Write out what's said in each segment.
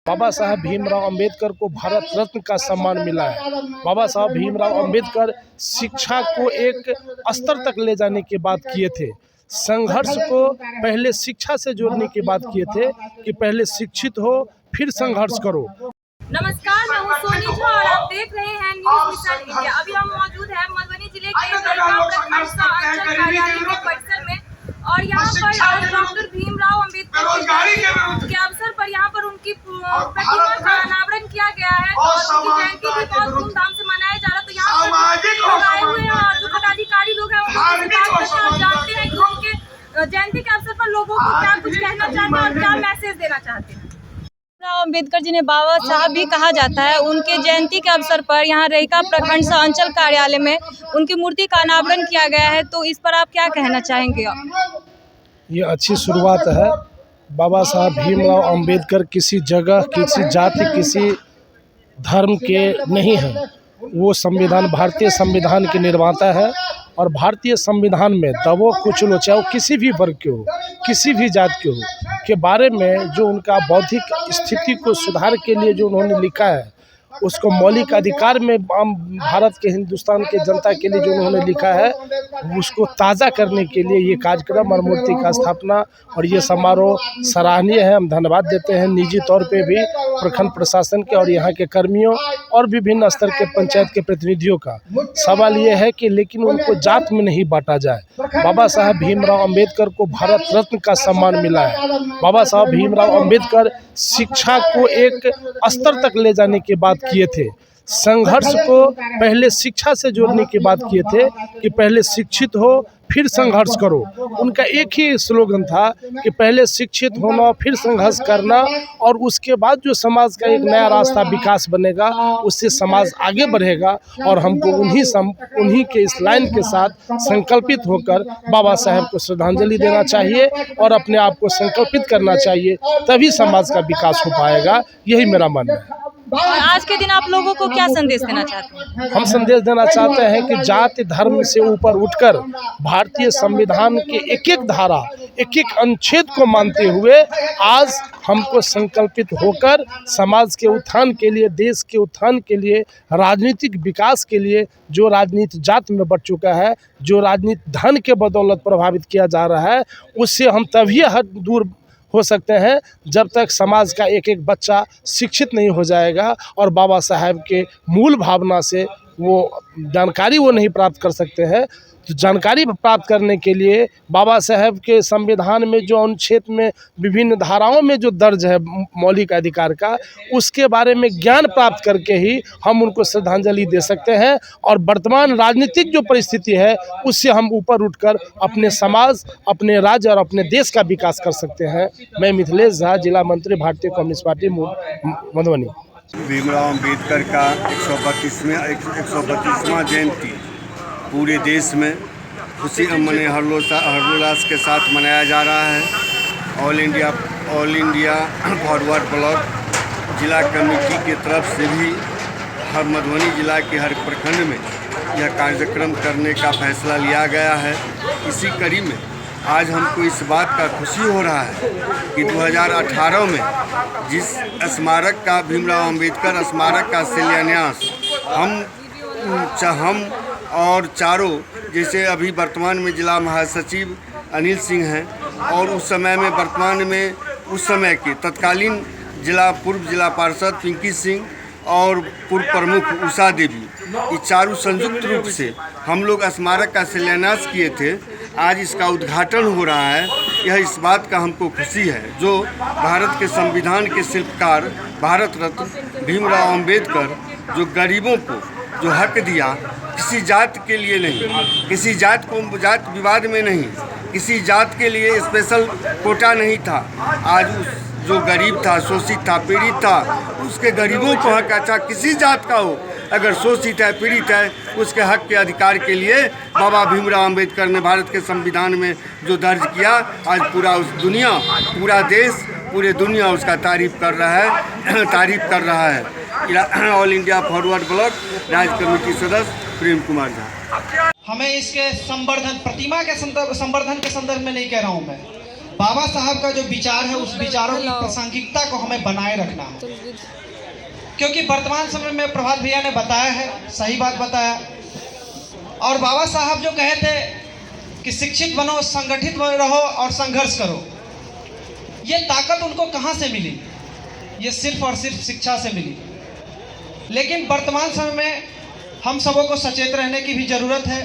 बाबा साहब भीमराव अंबेडकर को भारत रत्न का सम्मान मिला है। बाबा साहब भीमराव अंबेडकर शिक्षा को एक स्तर तक ले जाने की बात किए थे। संघर्ष को पहले शिक्षा से जोड़ने की बात किए थे कि पहले शिक्षित हो फिर संघर्ष करो। नमस्कार, मैं हूं सोनी झा और आप देख रहे हैं न्यूज़ मिशन इंडिया। अभी हम मौजूद हैं मधुबनी जिले के अंचल कार्यालय के परिसर में और यहाँ पर आज डॉक्टर भीमराव अंबेडकर के अवसर पर यहाँ पर उनकी प्रतिमा का अनावरण किया गया है और उनकी जयंती भी बहुत धूमधाम से मनाया जा रहा है। तो यहाँ पर लोग आए हुए हैं और जो पदाधिकारी लोग हैं वो जानते हैं कि उनके जयंती के अवसर पर लोगों को क्या कुछ कहना चाहते हैं और क्या मैसेज देना चाहते हैं। भीमराव अंबेडकर जिन्हें बाबा साहब भी कहा जाता है, उनके जयंती के अवसर पर यहाँ रहिका प्रखंड सह अंचल कार्यालय में उनकी मूर्ति का अनावरण किया गया है। तो इस पर आप क्या कहना चाहेंगे? ये अच्छी शुरुआत है। बाबा साहब भीमराव अंबेडकर किसी जगह, किसी जाति, किसी धर्म के नहीं हैं। वो संविधान, भारतीय संविधान के निर्माता है और भारतीय संविधान में दबो कुचलो, चाहे वो किसी भी वर्ग के हो, किसी भी जात के हो, के बारे में जो उनका बौद्धिक स्थिति को सुधार के लिए जो उन्होंने लिखा है, उसको मौलिक अधिकार में भारत के, हिंदुस्तान के जनता के लिए जो उन्होंने लिखा है, उसको ताज़ा करने के लिए ये कार्यक्रम और मूर्ति का स्थापना और ये समारोह सराहनीय है। हम धन्यवाद देते हैं निजी तौर पे भी प्रखंड प्रशासन के और यहाँ के कर्मियों और विभिन्न स्तर के पंचायत के प्रतिनिधियों का। सवाल ये है कि लेकिन उनको जात में नहीं बांटा जाए। बाबा साहब भीमराव अंबेडकर को भारत रत्न का सम्मान मिला है। बाबा साहब भीमराव अंबेडकर शिक्षा को एक स्तर तक ले जाने की बात किए थे। संघर्ष को पहले शिक्षा से जोड़ने की बात किए थे कि पहले शिक्षित हो फिर संघर्ष करो। उनका एक ही स्लोगन था कि पहले शिक्षित होना फिर संघर्ष करना और उसके बाद जो समाज का एक नया रास्ता विकास बनेगा, उससे समाज आगे बढ़ेगा। और हमको उन्हीं के इस लाइन के साथ संकल्पित होकर बाबा साहब को श्रद्धांजलि देना चाहिए और अपने आप को संकल्पित करना चाहिए, तभी समाज का विकास हो पाएगा। यही मेरा मानना है। और आज के दिन आप लोगों को क्या संदेश देना चाहते हैं? हम संदेश देना चाहते हैं कि जाति धर्म से ऊपर उठकर भारतीय संविधान के एक एक धारा, एक एक अनुच्छेद को मानते हुए आज हमको संकल्पित होकर समाज के उत्थान के लिए, देश के उत्थान के लिए, राजनीतिक विकास के लिए, जो राजनीति जात में बढ़ चुका है, जो राजनीति धन के बदौलत प्रभावित किया जा रहा है, उससे हम तभी दूर हो सकते हैं जब तक समाज का एक एक बच्चा शिक्षित नहीं हो जाएगा और बाबा साहब के मूल भावना से वो जानकारी वो नहीं प्राप्त कर सकते हैं। तो जानकारी प्राप्त करने के लिए बाबा साहब के संविधान में जो अनुच्छेद में विभिन्न धाराओं में जो दर्ज है मौलिक अधिकार का, उसके बारे में ज्ञान प्राप्त करके ही हम उनको श्रद्धांजलि दे सकते हैं और वर्तमान राजनीतिक जो परिस्थिति है उससे हम ऊपर उठकर अपने समाज, अपने राज्य और अपने देश का विकास कर सकते हैं। मैं मिथिलेश झा, जिला मंत्री, भारतीय कम्युनिस्ट पार्टी मधुबनी। भीमराव अंबेडकर का 132वां जयंती पूरे देश में खुशी मने हर्षोल्लास के साथ मनाया जा रहा है। ऑल इंडिया फॉरवर्ड ब्लॉक जिला कमेटी की तरफ से भी हर मधुबनी जिला के हर प्रखंड में यह कार्यक्रम करने का फैसला लिया गया है। इसी कड़ी में आज हमको इस बात का खुशी हो रहा है कि 2018 में जिस स्मारक का, भीमराव अंबेडकर स्मारक का शिलान्यास हम और चारों, जैसे अभी वर्तमान में जिला महासचिव अनिल सिंह हैं और उस समय में वर्तमान में उस समय के तत्कालीन पूर्व जिला पार्षद पिंकी सिंह और पूर्व प्रमुख उषा देवी, ये चारों संयुक्त रूप से हम लोग स्मारक का शिलान्यास किए थे। आज इसका उद्घाटन हो रहा है। यह इस बात का हमको खुशी है जो भारत के संविधान के शिल्पकार भारत रत्न भीमराव अंबेडकर जो गरीबों को जो हक दिया, किसी जात के लिए नहीं, किसी जात को जात विवाद में नहीं, किसी जात के लिए स्पेशल कोटा नहीं था। आज उस जो गरीब था, शोषित था, पीड़ित था, उसके गरीबों को हक, अच्छा किसी जात का हो, अगर शोषित है, पीड़ित है, उसके हक के अधिकार के लिए बाबा भीमराव अंबेडकर ने भारत के संविधान में जो दर्ज किया, आज पूरा देश, पूरे दुनिया उसका तारीफ कर रहा है। ऑल इंडिया फॉरवर्ड ब्लॉक राज्य कमेटी सदस्य प्रेम कुमार झा। हमें इसके संवर्धन, प्रतिमा के संवर्धन के संदर्भ में नहीं कह रहा हूँ मैं, बाबा साहब का जो विचार है उस विचारों की प्रासंगिकता को हमें बनाए रखना है, क्योंकि वर्तमान समय में प्रभात भैया ने बताया है, सही बात बताया। और बाबा साहब जो कहे थे कि शिक्षित बनो, संगठित रहो और संघर्ष करो, ये ताकत उनको कहाँ से मिली? ये सिर्फ और सिर्फ शिक्षा से मिली। लेकिन वर्तमान समय में हम सबों को सचेत रहने की भी ज़रूरत है,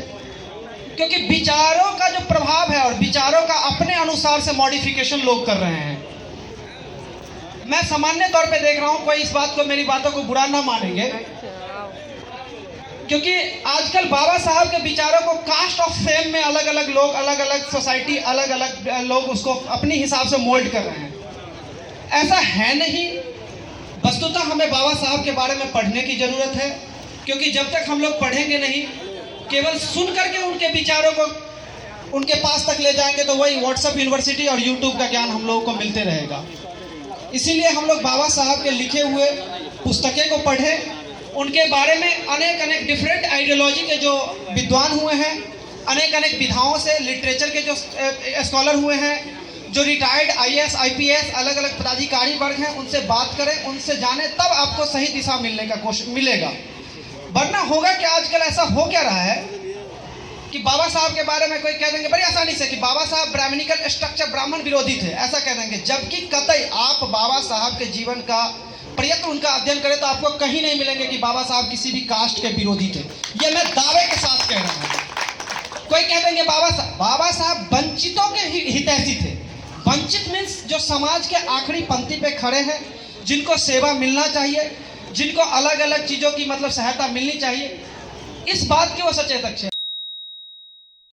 क्योंकि विचारों का जो प्रभाव है और विचारों का अपने अनुसार से मॉडिफिकेशन लोग कर रहे हैं। मैं सामान्य तौर पे देख रहा हूँ, कोई इस बात को, मेरी बातों को बुरा ना मानेंगे, क्योंकि आजकल बाबा साहब के विचारों को कास्ट ऑफ फेम में अलग अलग लोग, अलग अलग सोसाइटी, अलग अलग लोग उसको अपनी हिसाब से मोल्ड कर रहे हैं। ऐसा है नहीं। वस्तुतः हमें बाबा साहब के बारे में पढ़ने की ज़रूरत है, क्योंकि जब तक हम लोग पढ़ेंगे नहीं, केवल सुन करके उनके विचारों को उनके पास तक ले जाएंगे तो वही व्हाट्सएप यूनिवर्सिटी और यूट्यूब का ज्ञान हम लोगों को मिलते रहेगा। इसीलिए हम लोग बाबा साहब के लिखे हुए पुस्तकें को पढ़ें, उनके बारे में अनेक अनेक डिफरेंट आइडियोलॉजी के जो विद्वान हुए हैं, अनेक अनेक विधाओं से लिटरेचर के जो स्कॉलर हुए हैं, जो रिटायर्ड IAS IPS अलग अलग पदाधिकारी वर्ग हैं, उनसे बात करें, उनसे जानें, तब आपको सही दिशा मिलने का कोशिश मिलेगा। वरना होगा कि आजकल ऐसा हो क्या रहा है कि बाबा साहब के बारे में कोई कह देंगे बड़ी आसानी से कि बाबा साहब ब्राह्मणिकल स्ट्रक्चर, ब्राह्मण विरोधी थे, ऐसा कह देंगे, जबकि कतई आप बाबा साहब के जीवन का प्रयत्न, उनका अध्ययन करें तो आपको कहीं नहीं मिलेंगे कि बाबा साहब किसी भी कास्ट के विरोधी थे। ये मैं दावे के साथ कह रहा हूँ। कोई कह देंगे बाबा साहब वंचितों के हितैषी थे। वंचित मीन्स जो समाज के आखिरी पंक्ति पे खड़े हैं, जिनको सेवा मिलना चाहिए, जिनको अलग अलग चीज़ों की मतलब सहायता मिलनी चाहिए, इस बात के वो सचेतक थे।